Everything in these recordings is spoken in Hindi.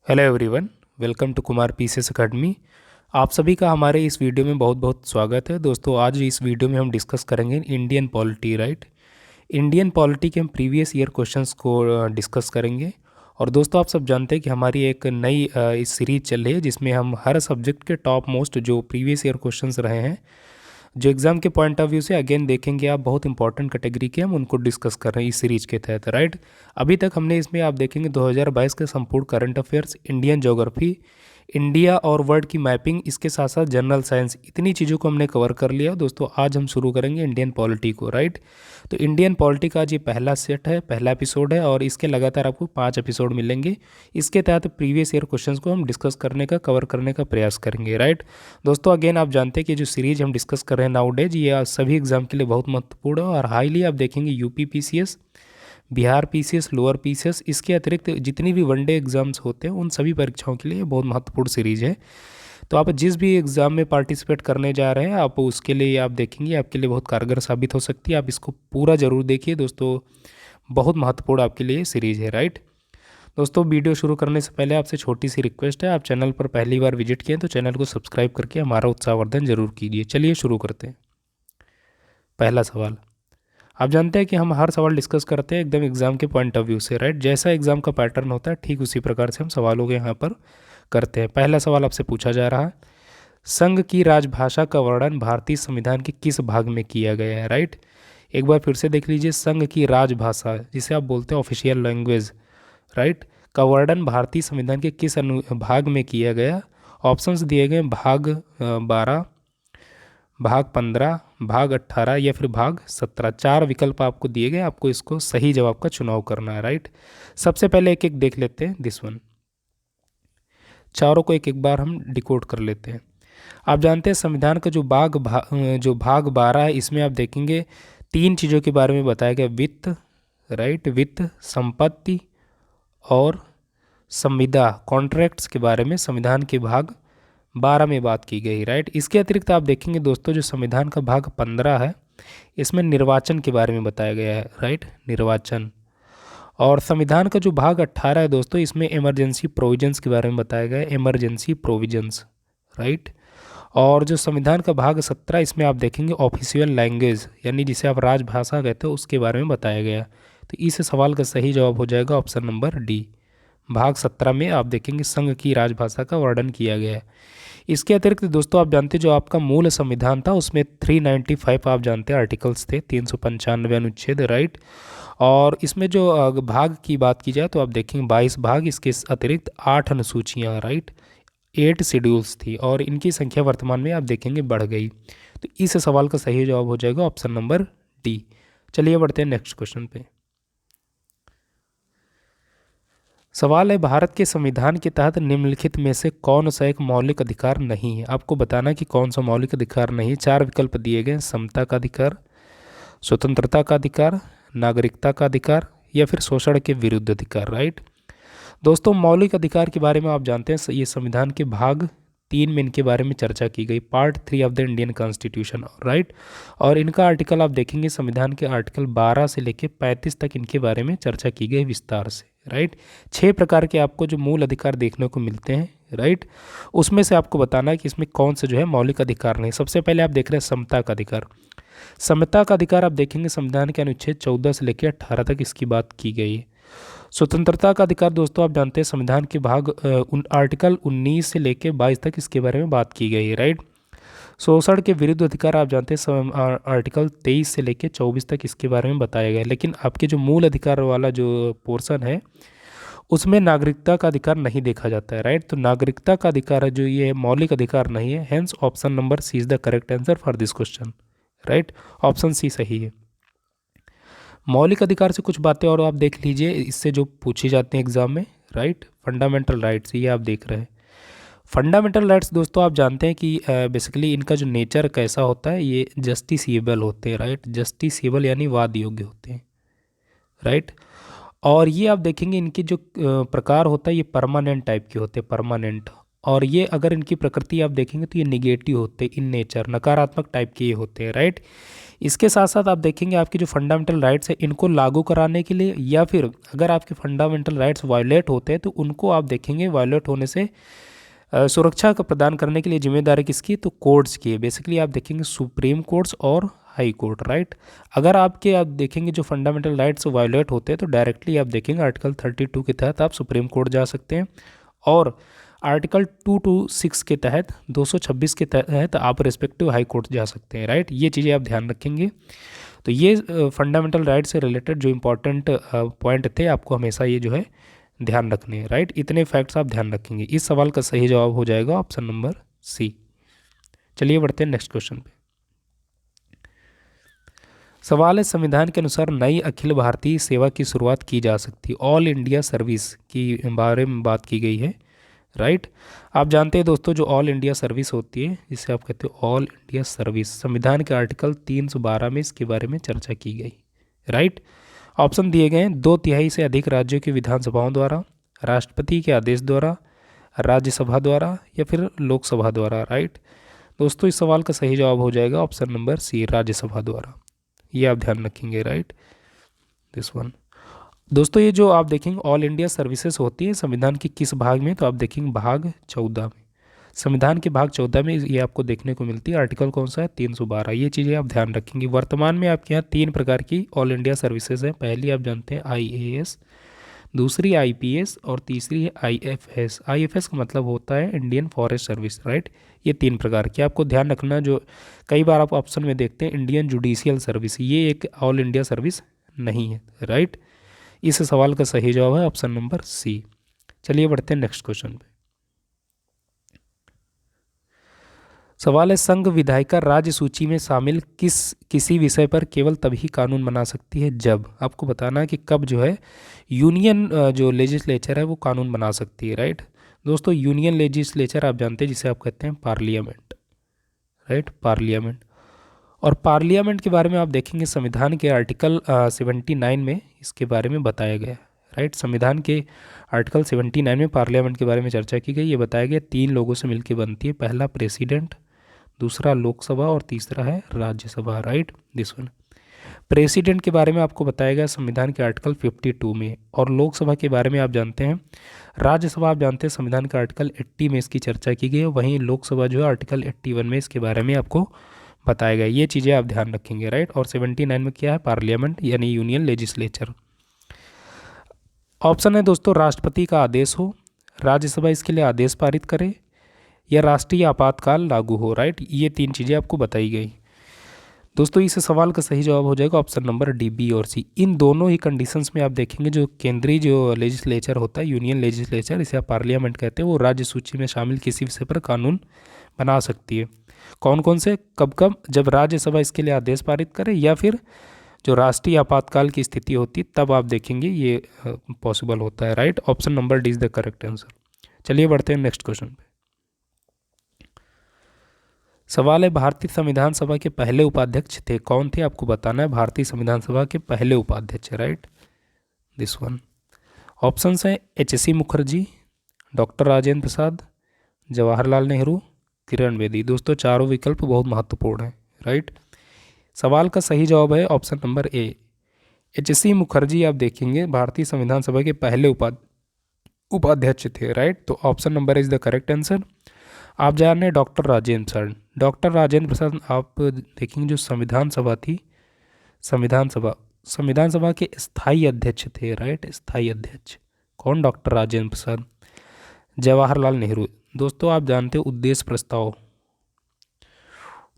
Hello everyone. Welcome to Kumar PCS academy. आप सभी का हमारे इस वीडियो में बहुत बहुत स्वागत है। दोस्तों, आज इस वीडियो में हम डिस्कस करेंगे Indian polity. Right, Indian polity के हम प्रीवियस ईयर क्वेश्चंस को डिस्कस करेंगे। और दोस्तों, आप सब जानते हैं कि हमारी एक नई इस सीरीज चल रही है जिसमें हम हर सब्जेक्ट के टॉप मोस्ट जो प्रीवियस ईयर क्वेश्चंस रहे हैं, जो एग्ज़ाम के पॉइंट ऑफ व्यू से अगेन देखेंगे आप, बहुत इंपॉर्टेंट कैटेगरी के, हम उनको डिस्कस कर रहे हैं इस सीरीज के तहत। राइट, अभी तक हमने इसमें आप देखेंगे 2022 के संपूर्ण current affairs, Indian geography, India और वर्ल्ड की मैपिंग, इसके साथ साथ जनरल साइंस, इतनी चीज़ों को हमने कवर कर लिया। दोस्तों, आज हम शुरू करेंगे इंडियन पॉलिटी को। राइट, तो इंडियन पॉलिटी का आज ये पहला सेट है, पहला एपिसोड है, और इसके लगातार आपको 5 एपिसोड मिलेंगे। इसके तहत प्रीवियस ईयर क्वेश्चंस को हम डिस्कस करने का, कवर करने का प्रयास करेंगे। राइट, दोस्तों, अगेन आप जानते हैं कि जो सीरीज हम डिस्कस कर रहे हैं नाउ डेज, ये सभी एग्जाम के लिए बहुत महत्वपूर्ण है और हाईली आप देखेंगे UP PCS, Bihar PCS, lower PCS, इसके अतिरिक्त जितनी भी वनडे एग्जाम्स होते हैं उन सभी परीक्षाओं के लिए ये बहुत महत्वपूर्ण सीरीज है। तो आप जिस भी एग्ज़ाम में पार्टिसिपेट करने जा रहे हैं, आप उसके लिए आप देखेंगे, आपके लिए बहुत कारगर साबित हो सकती है। आप इसको पूरा ज़रूर देखिए दोस्तों, बहुत महत्वपूर्ण आपके लिए सीरीज़ है। राइट, दोस्तों, वीडियो शुरू करने से पहले आपसे छोटी सी रिक्वेस्ट है, आप चैनल पर पहली बार विजिट किए तो चैनल को सब्सक्राइब करके हमारा उत्साहवर्धन जरूर कीजिए। चलिए शुरू करते हैं। पहला सवाल, आप जानते हैं कि हम हर सवाल डिस्कस करते हैं एकदम एग्जाम के पॉइंट ऑफ व्यू से। राइट, जैसा एग्जाम का पैटर्न होता है ठीक उसी प्रकार से हम सवालों के यहाँ पर करते हैं। पहला सवाल आपसे पूछा जा रहा है, संघ की राजभाषा का वर्णन भारतीय संविधान के किस भाग में किया गया है। राइट, एक बार फिर से देख लीजिए, संघ की राजभाषा जिसे आप बोलते हैं ऑफिशियल लैंग्वेज, राइट, का वर्णन भारतीय संविधान के किस भाग में किया गया। ऑप्शंस दिए गए, भाग 12, भाग 15, भाग 18 या फिर भाग 17। 4 विकल्प आपको दिए गए, आपको इसको सही जवाब का चुनाव करना है। राइट, सबसे पहले एक एक देख लेते हैं, दिस वन, चारों को एक एक बार हम डिकोड कर लेते हैं। आप जानते हैं संविधान का जो भाग 12 है, इसमें आप देखेंगे 3 चीज़ों के बारे में बताया गया, वित्त, राइट, वित्त, संपत्ति और संविदा, कॉन्ट्रैक्ट्स के बारे में संविधान के भाग 12 में बात की गई। राइट, इसके अतिरिक्त आप देखेंगे दोस्तों, जो संविधान का भाग 15 है, इसमें निर्वाचन के बारे में बताया गया है। राइट, निर्वाचन। और संविधान का जो भाग 18 है दोस्तों, इसमें इमरजेंसी प्रोविजंस के बारे में बताया गया है, इमरजेंसी प्रोविजंस। राइट, और जो संविधान का भाग 17, इसमें आप देखेंगे ऑफिशियल लैंग्वेज, यानी जिसे आप राजभाषा कहते हो, उसके बारे में बताया गया। तो इस सवाल का सही जवाब हो जाएगा ऑप्शन नंबर डी। भाग 17 में आप देखेंगे संघ की राजभाषा का वर्णन किया गया है। इसके अतिरिक्त दोस्तों, आप जानते हैं जो आपका मूल संविधान था उसमें 395 आप जानते हैं आर्टिकल्स थे, 395 अनुच्छेद। राइट, और इसमें जो भाग की बात की जाए तो आप देखेंगे 22 भाग, इसके अतिरिक्त 8 अनुसूचियाँ, राइट, 8 शेड्यूल्स थी, और इनकी संख्या वर्तमान में आप देखेंगे बढ़ गई। तो इस सवाल का सही जवाब हो जाएगा ऑप्शन नंबर डी। चलिए बढ़ते हैं नेक्स्ट क्वेश्चन पे। सवाल है, भारत के संविधान के तहत निम्नलिखित में से कौन सा एक मौलिक अधिकार नहीं है। आपको बताना कि कौन सा मौलिक अधिकार नहीं। 4 विकल्प दिए गए, समता का अधिकार, स्वतंत्रता का अधिकार, नागरिकता का अधिकार या फिर शोषण के विरुद्ध अधिकार। राइट, दोस्तों, मौलिक अधिकार के बारे में आप जानते हैं, ये संविधान के भाग 3 में इनके बारे में चर्चा की गई, part 3 of the Indian constitution. Right, और इनका आर्टिकल आप देखेंगे संविधान के आर्टिकल 12 से लेकर 35 तक इनके बारे में चर्चा की गई विस्तार से। राइट, 6 प्रकार के आपको जो मूल अधिकार देखने को मिलते हैं। राइट, उसमें से आपको बताना है कि इसमें कौन सा जो है मौलिक अधिकार नहीं। सबसे पहले आप देख रहे हैं समता का अधिकार। समता का अधिकार आप देखेंगे संविधान के अनुच्छेद 14 से लेकर 18 तक इसकी बात की गई है। स्वतंत्रता का अधिकार दोस्तों, आप जानते हैं संविधान के भाग आर्टिकल 19 से लेकर 22 तक इसके बारे में बात की गई है। राइट, शोषण के विरुद्ध अधिकार आप जानते हैं आर्टिकल 23 से लेकर 24 तक इसके बारे में बताया गया है। लेकिन आपके जो मूल अधिकार वाला जो पोर्शन है उसमें नागरिकता का अधिकार नहीं देखा जाता है। राइट, तो नागरिकता का अधिकार है जो ये मौलिक अधिकार नहीं है। Hence option number C is the correct answer for this question. Right, option C सही है। मौलिक अधिकार से कुछ बातें और आप देख लीजिए, इससे जो पूछी जाती हैं एग्जाम में। राइट, फंडामेंटल राइट्स, ये आप देख रहे हैं। फंडामेंटल राइट्स दोस्तों, आप जानते हैं कि बेसिकली इनका जो नेचर कैसा होता है, ये जस्टिसिएबल होते हैं। राइट, जस्टिसिएबल यानी वाद योग्य होते हैं। राइट, और ये आप देखेंगे इनके जो प्रकार होता है ये परमानेंट टाइप के होते हैं, परमानेंट। और ये अगर इनकी प्रकृति आप देखेंगे तो ये निगेटिव होते हैं इन नेचर, नकारात्मक टाइप के ये होते हैं। राइट, इसके साथ साथ आप देखेंगे आपकी जो फंडामेंटल राइट्स है इनको लागू कराने के लिए, या फिर अगर आपके फंडामेंटल राइट्स वायलेट होते हैं तो उनको आप देखेंगे वायलेट होने से सुरक्षा का प्रदान करने के लिए जिम्मेदारी किसकी, तो कोर्ट्स की है। बेसिकली आप देखेंगे सुप्रीम कोर्ट्स और हाई कोर्ट, राइट। अगर आपके आप देखेंगे जो फंडामेंटल राइट्स वायलेट होते हैं तो डायरेक्टली आप देखेंगे आर्टिकल 32 के तहत आप सुप्रीम कोर्ट जा सकते हैं, और आर्टिकल 226 के तहत 226 के तहत आप रिस्पेक्टिव हाई कोर्ट जा सकते हैं, राइट। ये चीज़ें आप ध्यान रखेंगे। तो ये फंडामेंटल राइट से रिलेटेड जो इंपॉर्टेंट पॉइंट थे आपको हमेशा ये जो है ध्यान रखने हैं, राइट। इतने फैक्ट्स आप ध्यान रखेंगे। इस सवाल का सही जवाब हो जाएगा ऑप्शन नंबर सी। चलिए बढ़ते हैं नेक्स्ट क्वेश्चन पे। सवाल है, संविधान के अनुसार नई अखिल भारतीय सेवा की शुरुआत की जा सकती है। ऑल इंडिया सर्विस की बारे में बात की गई है, राइट। आप जानते हैं दोस्तों जो ऑल इंडिया सर्विस होती है जिसे आप कहते हो ऑल इंडिया सर्विस, संविधान के आर्टिकल 312 में इसके बारे में चर्चा की गई, राइट। ऑप्शन दिए गए हैं, 2/3 से अधिक राज्यों की विधानसभाओं द्वारा, राष्ट्रपति के आदेश द्वारा, राज्यसभा द्वारा, या फिर लोकसभा द्वारा, राइट। दोस्तों इस सवाल का सही जवाब हो जाएगा ऑप्शन नंबर सी, राज्यसभा द्वारा। ये आप ध्यान रखेंगे, राइट, दिस वन। दोस्तों ये जो आप देखेंगे ऑल इंडिया सर्विसेज होती है संविधान के किस भाग में, तो आप देखेंगे भाग 14 में। संविधान के भाग 14 में ये आपको देखने को मिलती है। आर्टिकल कौन सा है, 312। ये चीज़ें आप ध्यान रखेंगे। वर्तमान में आपके यहाँ 3 प्रकार की ऑल इंडिया सर्विसेज हैं। पहली आप जानते हैं IAS, दूसरी IPS, और तीसरी है IFS। IFS का मतलब होता है इंडियन फॉरेस्ट सर्विस, राइट। ये 3 प्रकार की आपको ध्यान रखना। जो कई बार आप ऑप्शन में देखते हैं इंडियन जुडिशियल सर्विस, ये एक ऑल इंडिया सर्विस नहीं है, राइट। इस सवाल का सही जवाब है ऑप्शन नंबर सी। चलिए बढ़ते हैं नेक्स्ट क्वेश्चन पे। सवाल है, संघ विधायिका राज्य सूची में शामिल किसी विषय पर केवल तभी कानून बना सकती है जब, आपको बताना है कि कब जो है यूनियन जो लेजिस्लेचर है वो कानून बना सकती है, राइट। दोस्तों यूनियन लेजिस्लेचर आप जानते हैं जिसे आप कहते हैं पार्लियामेंट, राइट, पार्लियामेंट। और पार्लियामेंट के बारे में आप देखेंगे संविधान के आर्टिकल 79 में इसके बारे में बताया गया है, राइट। संविधान के आर्टिकल 79 में पार्लियामेंट के बारे में चर्चा की गई। ये बताया गया 3 लोगों से मिलकर बनती है। पहला प्रेसिडेंट, दूसरा लोकसभा, और तीसरा है Rajya Sabha, right, this one. President के बारे में आपको बताया गया संविधान के आर्टिकल 52 में, और लोकसभा के बारे में आप जानते हैं, राज्यसभा आप जानते हैं संविधान के आर्टिकल 80 में इसकी चर्चा की गई है। वहीं लोकसभा जो है आर्टिकल 81 में इसके बारे में आपको बताया गया। ये चीज़ें आप ध्यान रखेंगे, राइट। और 79 में क्या है, पार्लियामेंट यानी यूनियन लेजिस्लेचर। ऑप्शन है दोस्तों, राष्ट्रपति का आदेश हो, राज्यसभा इसके लिए आदेश पारित करे, या राष्ट्रीय आपातकाल लागू हो, राइट। ये 3 चीज़ें आपको बताई गई। दोस्तों इस सवाल का सही जवाब हो जाएगा ऑप्शन नंबर डी, बी और सी। इन दोनों ही कंडीशंस में आप देखेंगे जो केंद्रीय जो लेजिस्लेचर होता है, यूनियन लेजिस्लेचर, इसे आप पार्लियामेंट कहते हैं, वो राज्य सूची में शामिल किसी विषय पर कानून बना सकती है। कौन कौन से, कब कब, जब राज्यसभा इसके लिए आदेश पारित करे, या फिर जो राष्ट्रीय आपातकाल की स्थिति होती है तब आप देखेंगे ये पॉसिबल होता है, right. Option number D is the correct answer. चलिए बढ़ते हैं नेक्स्ट क्वेश्चन पे। सवाल है, भारतीय संविधान सभा के पहले उपाध्यक्ष थे, कौन थे, आपको बताना है। भारतीय संविधान सभा के पहले उपाध्यक्ष, राइट, दिस वन। ऑप्शंस हैं HC मुखर्जी, डॉक्टर राजेंद्र प्रसाद, जवाहरलाल नेहरू, किरण बेदी। दोस्तों चारों विकल्प बहुत महत्वपूर्ण हैं, राइट। सवाल का सही जवाब है option number A, HC Mukherjee. आप देखेंगे भारतीय संविधान सभा के पहले उपाध्यक्ष थे, राइट। तो option number is the correct answer. आप जान रहे हैं डॉक्टर राजेंद्र प्रसाद, डॉक्टर राजेंद्र प्रसाद आप देखेंगे जो संविधान सभा थी, संविधान सभा के स्थायी अध्यक्ष थे, राइट, स्थायी अध्यक्ष। कौन, डॉक्टर राजेंद्र प्रसाद। जवाहरलाल नेहरू, दोस्तों आप जानते हो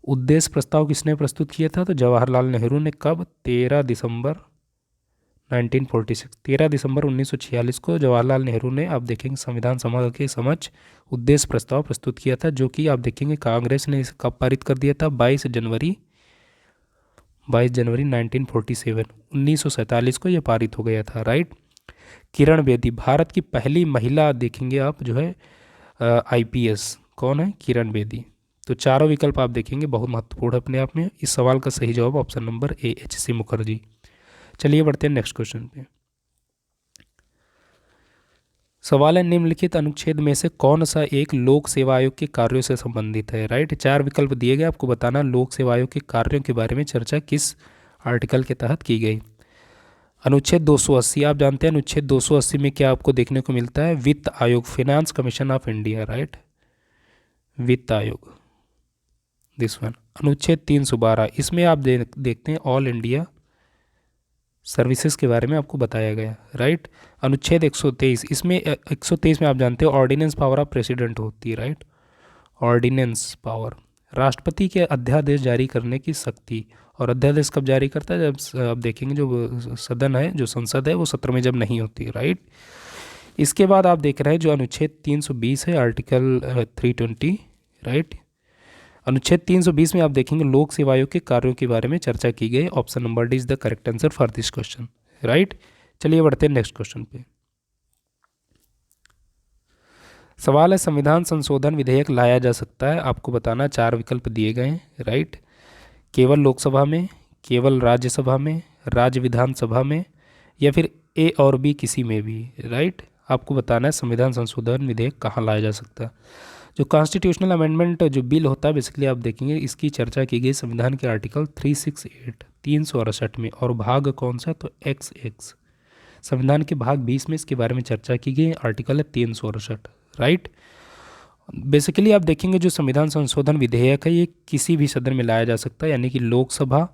उद्देश्य प्रस्ताव किसने प्रस्तुत किया था, तो जवाहरलाल नेहरू ने। कब, 13 दिसंबर 1946 को जवाहरलाल नेहरू ने आप देखेंगे संविधान सभा के समक्ष उद्देश्य प्रस्ताव प्रस्तुत किया था, जो कि आप देखेंगे कांग्रेस ने इसे कब पारित कर दिया था, 22 जनवरी 1947 को यह पारित हो गया था, राइट। किरण बेदी, भारत की पहली महिला देखेंगे आप जो है IPS, कौन है, किरण बेदी। तो चारों विकल्प आप देखेंगे बहुत महत्वपूर्ण अपने आप में। इस सवाल का सही जवाब option number A, HC Mukherjee. चलिए बढ़ते हैं नेक्स्ट क्वेश्चन पे। सवाल है, निम्नलिखित अनुच्छेद में से कौन सा एक लोक सेवा आयोग के कार्यों से संबंधित है? राइट, चार विकल्प दिए गए, आपको बताना लोक सेवा आयोग के कार्यों के बारे में चर्चा किस आर्टिकल के तहत की गई। अनुच्छेद 280, आप जानते हैं अनुच्छेद 280 में क्या आपको देखने को मिलता है? वित्त आयोग, finance commission of India, right, वित्त आयोग, दिस वन। अनुच्छेद 312, इसमें आप देखते हैं ऑल इंडिया सर्विसेज के बारे में आपको बताया गया, राइट। अनुच्छेद 123, इसमें 123 में आप जानते हो ऑर्डिनेंस पावर ऑफ प्रेसिडेंट होती है, राइट, ऑर्डिनेंस पावर, राष्ट्रपति के अध्यादेश जारी करने की शक्ति। और अध्यादेश कब जारी करता है? जब आप देखेंगे जो सदन है, जो संसद है, वो सत्र में जब नहीं होती, राइट। इसके बाद आप देख रहे हैं जो अनुच्छेद 320 है, आर्टिकल 320, राइट। अनुच्छेद 320 में आप देखेंगे लोक सेवा आयोग के कार्यों के बारे में चर्चा की गई। Option number D is the correct answer for this question, right. चलिए बढ़ते हैं नेक्स्ट क्वेश्चन पे। सवाल है, संविधान संशोधन विधेयक लाया जा सकता है, आपको बताना चार विकल्प दिए गए हैं, राइट। केवल लोकसभा में, केवल राज्यसभा में, राज्य विधानसभा में, या फिर ए और बी किसी में भी, राइट। आपको बताना है संविधान संशोधन विधेयक कहाँ लाया जा सकता है। जो कॉन्स्टिट्यूशनल अमेंडमेंट जो बिल होता है, बेसिकली आप देखेंगे इसकी चर्चा की गई संविधान के आर्टिकल 368 368 में, और भाग कौन सा? तो XX, संविधान के भाग 20 में इसके बारे में चर्चा की गई, आर्टिकल है 368, राइट। बेसिकली आप देखेंगे जो संविधान संशोधन विधेयक है ये किसी भी सदन में लाया जा सकता है, यानी कि लोकसभा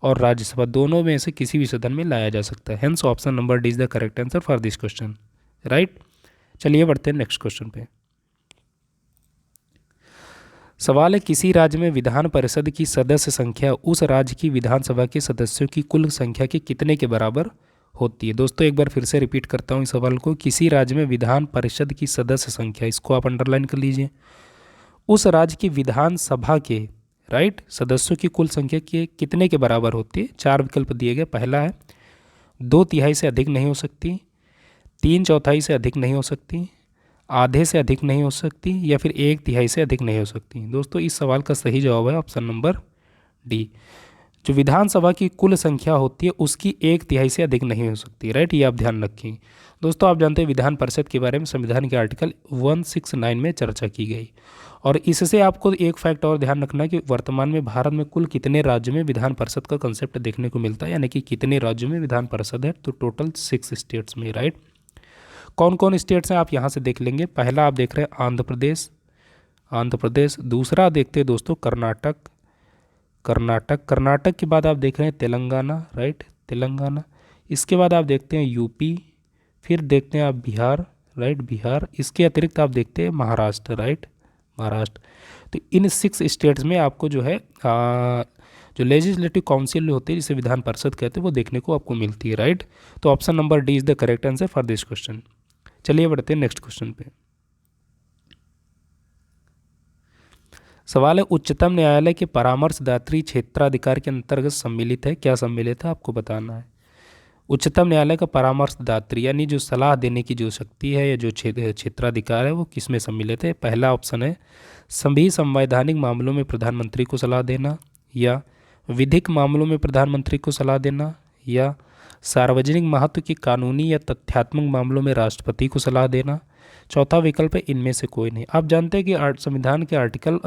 और राज्यसभा दोनों में से किसी भी सदन में लाया जा सकता है। Hence option number D is the correct answer for this question, right. चलिए बढ़ते हैं नेक्स्ट क्वेश्चन पे। सवाल है, किसी राज्य में विधान परिषद की सदस्य संख्या उस राज्य की विधानसभा के सदस्यों की कुल संख्या के कितने के बराबर होती है? दोस्तों एक बार फिर से रिपीट करता हूँ इस सवाल को। किसी राज्य में विधान परिषद की सदस्य संख्या, इसको आप अंडरलाइन कर लीजिए, उस राज्य की विधानसभा के, राइट, सदस्यों की कुल संख्या के कितने के बराबर होती है? चार विकल्प दिए गए। पहला है 2/3 से अधिक नहीं हो सकती, 3/4 से अधिक नहीं हो सकती, आधे से अधिक नहीं हो सकती, या फिर 1/3 से अधिक नहीं हो सकती। दोस्तों इस सवाल का सही जवाब है ऑप्शन नंबर डी। जो विधानसभा की कुल संख्या होती है उसकी 1/3 से अधिक नहीं हो सकती, राइट, ये आप ध्यान रखें। दोस्तों आप जानते हैं विधान परिषद के बारे में संविधान के आर्टिकल 169 में चर्चा की गई, और इससे आपको एक फैक्ट और ध्यान रखना है कि वर्तमान में भारत में कुल कितने राज्यों में विधान परिषद का कंसेप्ट देखने को मिलता है, यानी कि कितने राज्यों में विधान परिषद है, तो टोटल 6 स्टेट्स में, राइट। कौन कौन स्टेट्स हैं आप यहाँ से देख लेंगे। पहला आप देख रहे हैं आंध्र प्रदेश, आंध्र प्रदेश। दूसरा देखते हैं दोस्तों कर्नाटक, कर्नाटक। कर्नाटक के बाद आप देख रहे हैं तेलंगाना, राइट, तेलंगाना। इसके बाद आप देखते हैं यूपी, फिर देखते हैं आप बिहार, राइट, बिहार। इसके अतिरिक्त आप देखते हैं महाराष्ट्र, राइट, महाराष्ट्र। तो इन 6 स्टेट्स में आपको जो है जो लेजिस्लेटिव काउंसिल होती है जिसे विधान परिषद कहते हैं वो देखने को आपको मिलती है, राइट। तो option number D is the correct answer for this question. चलिए बढ़ते हैं नेक्स्ट क्वेश्चन पे। सवाल है, उच्चतम न्यायालय के परामर्शदात्री क्षेत्राधिकार के अंतर्गत सम्मिलित है, क्या सम्मिलित है आपको बताना है। उच्चतम न्यायालय का परामर्शदात्री यानी जो सलाह देने की जो शक्ति है या जो क्षेत्राधिकार है वो किस में सम्मिलित है। पहला ऑप्शन है सभी संवैधानिक मामलों में प्रधानमंत्री को सलाह देना, या विधिक मामलों में प्रधानमंत्री को सलाह देना, या सार्वजनिक महत्व के कानूनी या तथ्यात्मक मामलों में राष्ट्रपति को सलाह देना। चौथा विकल्प है इनमें से कोई नहीं। आप जानते हैं कि संविधान के आर्टिकल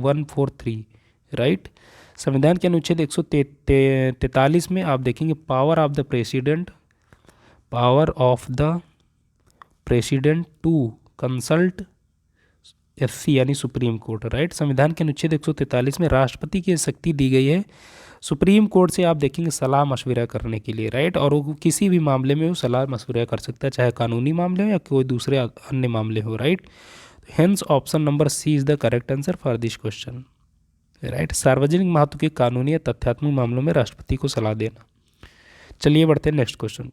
143, राइट, संविधान के अनुच्छेद 143 में आप देखेंगे power of the president, power of the president to consult SC यानी सुप्रीम कोर्ट, राइट। संविधान के अनुच्छेद 143 में राष्ट्रपति की शक्ति दी गई है सुप्रीम कोर्ट से आप देखेंगे सलाह मशविरा करने के लिए, राइट, और वो किसी भी मामले में वो सलाह मशविरा कर सकता है, चाहे कानूनी मामले हो या कोई दूसरे अन्य मामले हो, right. Hence option number C is the correct answer for this question, right. सार्वजनिक महत्व के कानूनी या तथ्यात्मक मामलों में राष्ट्रपति को सलाह देना। चलिए बढ़ते हैं नेक्स्ट क्वेश्चन।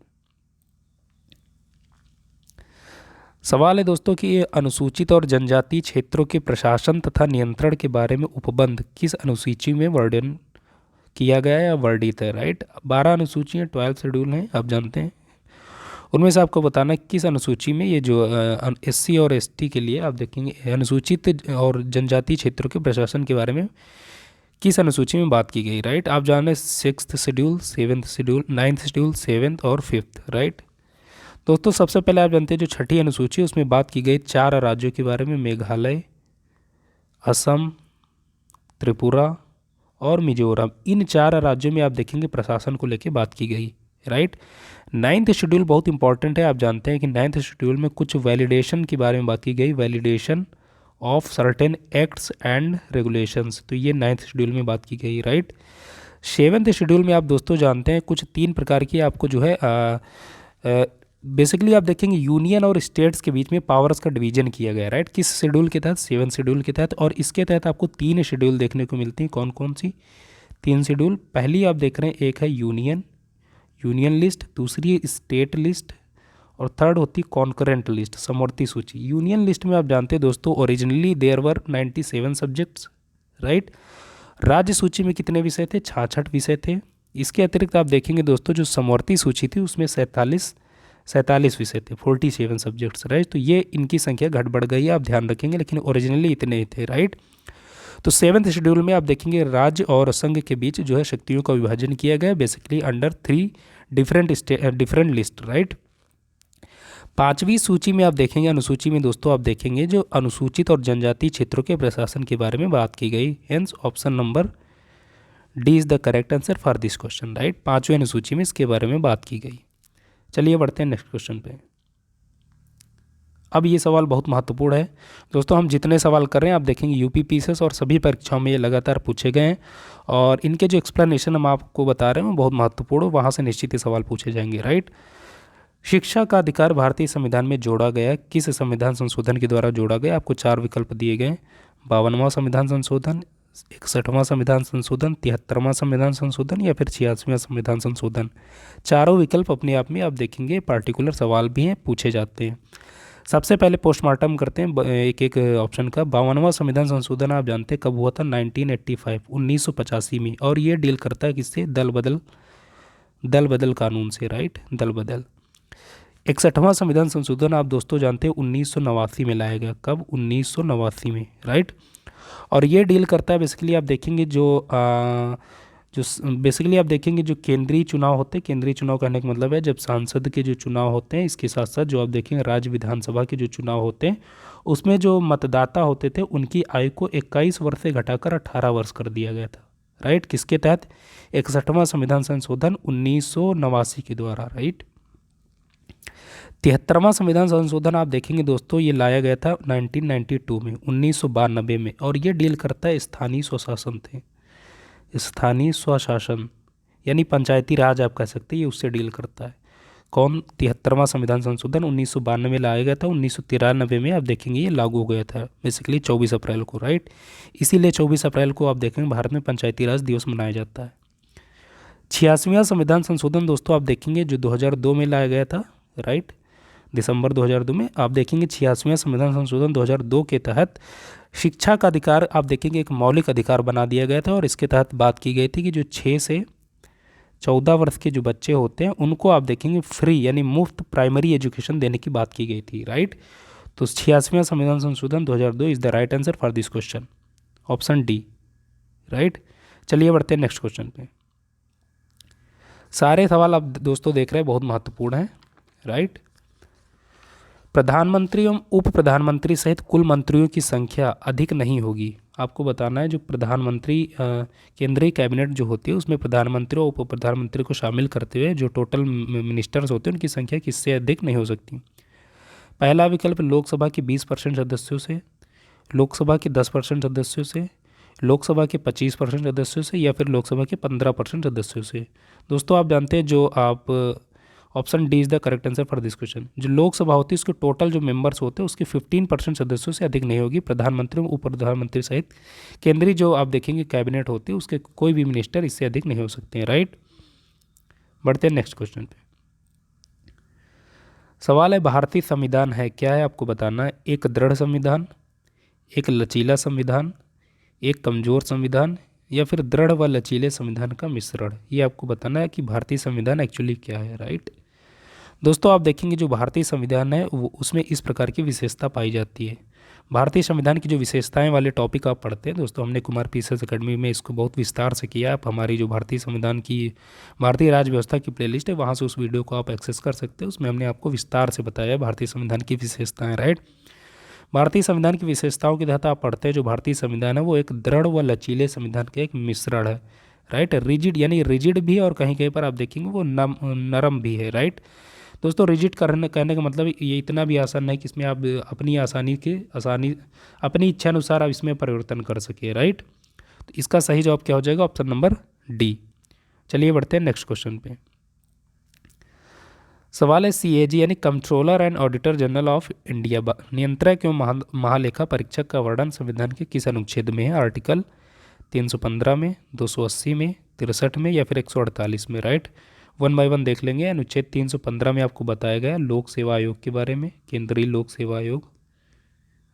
सवाल है दोस्तों कि ये अनुसूचित और जनजातीय क्षेत्रों के प्रशासन तथा नियंत्रण के बारे में उपबंध किस अनुसूची में वर्णन किया गया है या वर्णित है, राइट। 12 अनुसूचियाँ 12 शेड्यूल हैं आप जानते हैं, उनमें से आपको बताना है किस अनुसूची में ये जो SC और ST के लिए आप देखेंगे अनुसूचित और जनजातीय क्षेत्रों के प्रशासन के बारे में किस अनुसूची में बात की गई, राइट। आप जाने 6th schedule, 7th schedule, 9th schedule, 7th और 5th, राइट। दोस्तों सबसे पहले आप जानते हैं जो छठी अनुसूची उसमें बात की गई 4 राज्यों के बारे में, मेघालय, असम, त्रिपुरा और मिजोरम। इन 4 राज्यों में आप देखेंगे प्रशासन को लेकर बात की गई, राइट। 9th शेड्यूल बहुत इंपॉर्टेंट है। आप जानते हैं कि 9th शेड्यूल में कुछ वैलिडेशन के बारे में बात की गई, validation of certain acts and regulations, तो ये 9th शेड्यूल में बात की गई, राइट। 7th शेड्यूल में आप दोस्तों जानते हैं कुछ 3 प्रकार की आपको जो है बेसिकली आप देखेंगे यूनियन और स्टेट्स के बीच में पावर्स का डिवीजन किया गया, राइट। किस शेड्यूल के तहत? 7th शेड्यूल के तहत। और इसके तहत आपको 3 शेड्यूल देखने को मिलती हैं। कौन कौन सी 3 शेड्यूल? पहली आप देख रहे हैं, एक है यूनियन लिस्ट, दूसरी स्टेट लिस्ट, और थर्ड होती कॉन्करेंट लिस्ट, समवर्ती सूची। यूनियन लिस्ट में आप जानते हैं दोस्तों originally there were 97 subjects, right. राज्य सूची में कितने विषय थे? 66 विषय थे। इसके अतिरिक्त आप देखेंगे दोस्तों जो समवर्ती सूची थी उसमें 47 विषय थे, 47 सब्जेक्ट्स, राइट। तो ये इनकी संख्या घट बढ़ गई है, आप ध्यान रखेंगे, लेकिन ओरिजिनली इतने ही थे, राइट। तो 7th शेड्यूल में आप देखेंगे राज्य और संघ के बीच जो है शक्तियों का विभाजन किया गया, basically under 3 different list, right. 5वीं सूची में आप देखेंगे, अनुसूची में दोस्तों आप देखेंगे जो अनुसूचित और जनजातीय क्षेत्रों के प्रशासन के बारे में बात की गई। Hence option number D is the correct answer for this question, right. 5वीं अनुसूची में इसके बारे में बात की गई। चलिए बढ़ते हैं नेक्स्ट क्वेश्चन पे। अब ये सवाल बहुत महत्वपूर्ण है दोस्तों। हम जितने सवाल कर रहे हैं आप देखेंगे यूपी पीसीएस और सभी परीक्षाओं में ये लगातार पूछे गए हैं, और इनके जो एक्सप्लेनेशन हम आपको बता रहे हैं वो बहुत महत्वपूर्ण है, वहाँ से निश्चित ही सवाल पूछे जाएंगे, राइट। शिक्षा का अधिकार भारतीय संविधान में जोड़ा गया, किस संविधान संशोधन के द्वारा जोड़ा गया? आपको 4 विकल्प दिए गए, 52वां संविधान संशोधन, 61वां संविधान संशोधन, 73वां संविधान संशोधन या फिर 86वां संविधान संशोधन। चारों विकल्प अपने आप में आप देखेंगे पार्टिकुलर सवाल भी हैं, पूछे जाते हैं। सबसे पहले पोस्टमार्टम करते हैं एक एक ऑप्शन का। 52वां संविधान संशोधन आप जानते हैं कब हुआ था? 1985, 1985 में, और ये डील करता है किससे? दल बदल कानून से, राइट, दल बदल। 61वां संविधान संशोधन आप दोस्तों जानते हैं 1989 में लाया गया। कब? 1989 में, राइट। और ये डील करता है बेसिकली आप देखेंगे जो केंद्रीय चुनाव होते हैं, केंद्रीय चुनाव कहने का मतलब है जब सांसद के जो चुनाव होते हैं, इसके साथ साथ जो आप देखेंगे राज्य विधानसभा के जो चुनाव होते हैं उसमें जो मतदाता होते थे उनकी आयु को 21 वर्ष से घटाकर 18 वर्ष कर दिया गया था, राइट। किसके तहत? 61वां संविधान संशोधन 1989 के द्वारा, राइट। 73वां संविधान संशोधन आप देखेंगे दोस्तों ये लाया गया था 1992 में, 1992 में, और ये डील करता है स्थानीय स्वशासन यानी पंचायती राज आप कह सकते हैं, ये उससे डील करता है। कौन? 73वां संविधान संशोधन 1992 में लाया गया था, 1993 में आप देखेंगे ये लागू हो गया था, बेसिकली 24 अप्रैल को, राइट। इसीलिए 24 अप्रैल को आप देखेंगे भारत में पंचायती राज दिवस मनाया जाता है। 86वां संविधान संशोधन दोस्तों आप देखेंगे जो 2002 में लाया गया था, राइट, दिसंबर 2002 में। आप देखेंगे 86वां संविधान संशोधन 2002 के तहत शिक्षा का अधिकार आप देखेंगे एक मौलिक अधिकार बना दिया गया था, और इसके तहत बात की गई थी कि जो 6 से 14 वर्ष के जो बच्चे होते हैं उनको आप देखेंगे फ्री यानी मुफ्त प्राइमरी एजुकेशन देने की बात की गई थी, राइट। तो 86वां संविधान संशोधन 2002 is the right answer for this question, option D, right. चलिए बढ़ते हैं नेक्स्ट क्वेश्चन पे। सारे सवाल आप दोस्तों देख रहे हैं बहुत महत्वपूर्ण है, राइट। प्रधानमंत्री एवं उप प्रधानमंत्री सहित कुल मंत्रियों की संख्या अधिक नहीं होगी। आपको बताना है जो प्रधानमंत्री केंद्रीय कैबिनेट जो होती है उसमें प्रधानमंत्री और उप प्रधानमंत्री को शामिल करते हुए जो टोटल मिनिस्टर्स होते हैं उनकी संख्या किससे अधिक नहीं हो सकती। पहला विकल्प लोकसभा के 20% सदस्यों से, लोकसभा के 10% सदस्यों से, लोकसभा के 25% सदस्यों से, या फिर लोकसभा के 15% सदस्यों से। दोस्तों आप जानते हैं जो आप option D is the correct answer for this question. जो लोकसभा होती है उसके टोटल जो मेंबर्स होते हैं उसके 15% सदस्यों से अधिक नहीं होगी। प्रधानमंत्री उप प्रधानमंत्री सहित केंद्रीय जो आप देखेंगे कैबिनेट होती है उसके कोई भी मिनिस्टर इससे अधिक नहीं हो सकते हैं, राइट। बढ़ते हैं नेक्स्ट क्वेश्चन पे। सवाल है भारतीय संविधान है क्या है, आपको बताना है। एक दृढ़ संविधान, एक लचीला संविधान, एक कमजोर संविधान, या फिर दृढ़ व लचीले संविधान का मिश्रण। ये आपको बताना है कि भारतीय संविधान एक्चुअली क्या है, राइट। दोस्तों आप देखेंगे जो भारतीय संविधान है वो उसमें इस प्रकार की विशेषता पाई जाती है। भारतीय संविधान की जो विशेषताएं वाले टॉपिक आप पढ़ते हैं दोस्तों, हमने कुमार पीसीएस एकेडमी में इसको बहुत विस्तार से किया। आप हमारी जो भारतीय संविधान की भारतीय राज्य व्यवस्था की प्लेलिस्ट है वहाँ से उस वीडियो को आप एक्सेस कर सकते हैं। उसमें हमने आपको विस्तार से बताया है भारतीय संविधान की विशेषताएँ, राइट। भारतीय संविधान की विशेषताओं के तहत आप पढ़ते हैं जो भारतीय संविधान है वो एक दृढ़ व लचीले संविधान का एक मिश्रण है, राइट। रिजिड यानी रिजिड भी है और कहीं कहीं पर आप देखेंगे वो नरम भी है, राइट। दोस्तों रिजिड कहने का मतलब ये इतना भी आसान नहीं कि इसमें आप अपनी इच्छा अनुसार आप इसमें परिवर्तन कर सके, राइट। तो इसका सही जवाब क्या हो जाएगा? Option number D. चलिए बढ़ते हैं नेक्स्ट क्वेश्चन पे। सवाल है सीएजी यानी controller and auditor general of India नियंत्रक एवं महालेखा परीक्षक का वर्णन संविधान के किस अनुच्छेद में है? आर्टिकल 315 में, 280 में, 63 में या फिर 148 में, राइट। वन बाय वन देख लेंगे। अनुच्छेद 315 में आपको बताया गया लोक सेवा आयोग के बारे में, केंद्रीय लोक सेवा आयोग,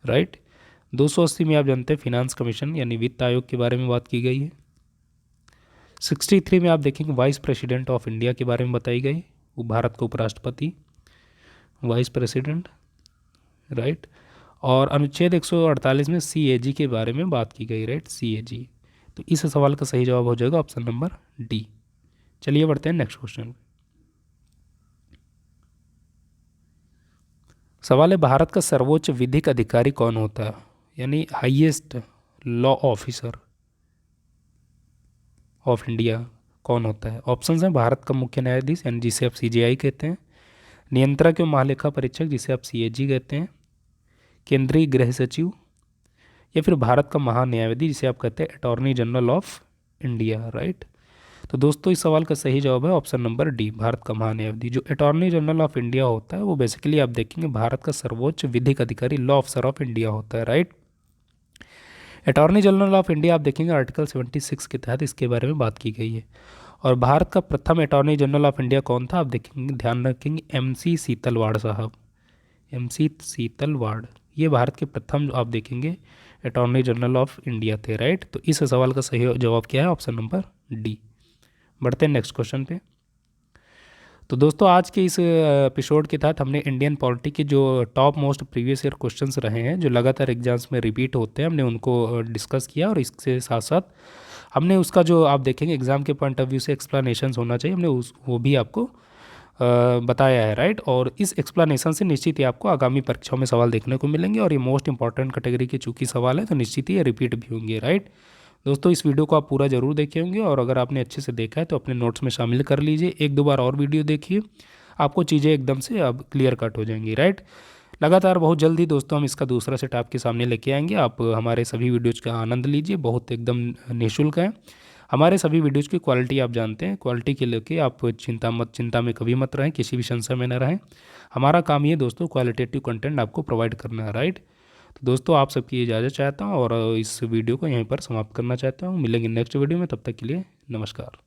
राइट। 280 में आप जानते हैं फिनांस कमीशन यानी वित्त आयोग के बारे में बात की गई है। 63 में आप देखेंगे वाइस प्रेसिडेंट ऑफ इंडिया के बारे में बताई गई, वो भारत का उपराष्ट्रपति, वाइस प्रेसिडेंट, राइट। और अनुच्छेद 148 में सीएजी के बारे में बात की गई, राइट, सीएजी। तो इस सवाल का सही जवाब हो जाएगा ऑप्शन नंबर डी। चलिए बढ़ते हैं नेक्स्ट क्वेश्चन। सवाल है भारत का सर्वोच्च विधिक अधिकारी कौन होता है? यानी highest law officer of India कौन होता है? ऑप्शंस हैं भारत का मुख्य न्यायाधीश यानी जिसे आप सीजेआई कहते हैं, नियंत्रक एवं महालेखा परीक्षक जिसे आप सीएजी कहते हैं, केंद्रीय गृह सचिव या फिर भारत का महान्यायवादी जिसे आप कहते हैं attorney general of India, right. तो दोस्तों इस सवाल का सही जवाब है ऑप्शन नंबर डी, भारत का महान्यायवादी। जो अटॉर्नी जनरल ऑफ इंडिया होता है वो बेसिकली आप देखेंगे भारत का सर्वोच्च विधिक अधिकारी लॉ ऑफिसर ऑफ इंडिया होता है, right. Attorney general of India आप देखेंगे आर्टिकल 76 के तहत इसके बारे में बात की गई है। और भारत का प्रथम अटॉर्नी जनरल ऑफ इंडिया कौन था? आप देखेंगे, ध्यान रखेंगे, MC सीतलवाड़ साहब, MC सीतलवाड़, ये भारत के प्रथम आप देखेंगे अटॉर्नी जनरल ऑफ इंडिया थे, राइट। तो इस सवाल का सही जवाब क्या है? Option number D. बढ़ते हैं नेक्स्ट क्वेश्चन पे। तो दोस्तों आज के इस एपिसोड के तहत हमने इंडियन पॉलिटी के जो top most previous year questions रहे हैं जो लगातार एग्जाम्स में रिपीट होते हैं, हमने उनको डिस्कस किया। और इसके साथ साथ हमने उसका जो आप देखेंगे एग्ज़ाम के पॉइंट ऑफ व्यू से एक्सप्लेनेशंस होना चाहिए, हमने वो भी आपको बताया है, राइट। और इस एक्सप्लेनेशन से निश्चित ही आपको आगामी परीक्षाओं में सवाल देखने को मिलेंगे और ये मोस्ट इंपॉर्टेंट कैटेगरी के चूँकि सवाल है तो निश्चित ही ये रिपीट भी होंगे, राइट। दोस्तों इस वीडियो को आप पूरा जरूर देखे होंगे और अगर आपने अच्छे से देखा है तो अपने नोट्स में शामिल कर लीजिए। एक दो बार और वीडियो देखिए, आपको चीज़ें एकदम से अब क्लियर कट हो जाएंगी, राइट। लगातार बहुत जल्दी दोस्तों हम इसका दूसरा सेट आपके सामने लेके आएंगे। आप हमारे सभी वीडियोज़ का आनंद लीजिए, बहुत एकदम निःशुल्क है। हमारे सभी वीडियोज़ की क्वालिटी आप जानते हैं, क्वालिटी के लेके आप चिंता में कभी मत रहें, किसी भी संशय में न रहें। हमारा काम ये दोस्तों क्वालिटेटिव कंटेंट आपको प्रोवाइड करना है, राइट। तो दोस्तों आप सबकी इजाज़त चाहता हूँ और इस वीडियो को यहीं पर समाप्त करना चाहता हूँ। मिलेंगे नेक्स्ट वीडियो में, तब तक के लिए नमस्कार।